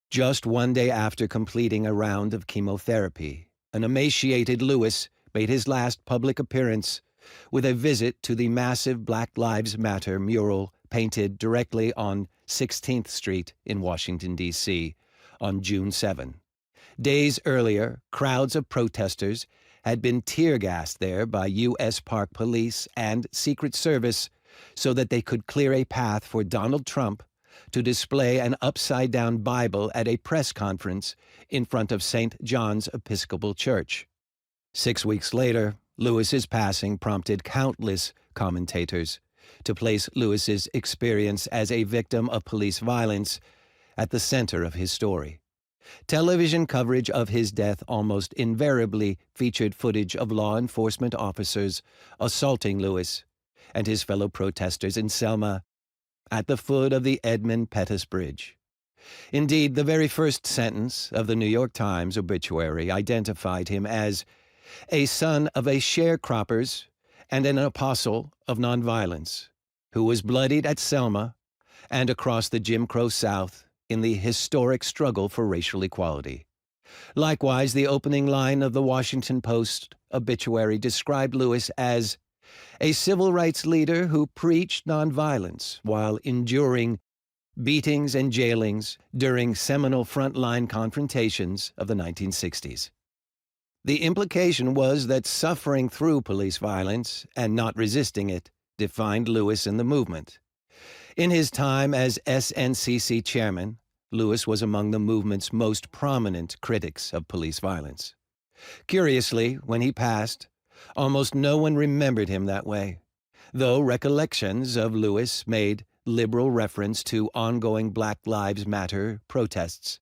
Just one day after completing a round of chemotherapy, an emaciated Lewis made his last public appearance with a visit to the massive Black Lives Matter mural painted directly on 16th Street in Washington, D.C. on June 7. Days earlier, crowds of protesters had been tear-gassed there by U.S. Park Police and Secret Service so that they could clear a path for Donald Trump to display an upside-down Bible at a press conference in front of St. John's Episcopal Church. 6 weeks later, Lewis's passing prompted countless commentators to place Lewis's experience as a victim of police violence at the center of his story. Television coverage of his death almost invariably featured footage of law enforcement officers assaulting Lewis and his fellow protesters in Selma at the foot of the Edmund Pettus Bridge. Indeed, the very first sentence of the New York Times obituary identified him as a son of a sharecroppers and an apostle of nonviolence, who was bloodied at Selma and across the Jim Crow South in the historic struggle for racial equality. Likewise, the opening line of the Washington Post obituary described Lewis as a civil rights leader who preached nonviolence while enduring beatings and jailings during seminal frontline confrontations of the 1960s. The implication was that suffering through police violence and not resisting it defined Lewis in the movement. In his time as SNCC chairman, Lewis was among the movement's most prominent critics of police violence. Curiously, when he passed, almost no one remembered him that way, though recollections of Lewis made liberal reference to ongoing Black Lives Matter protests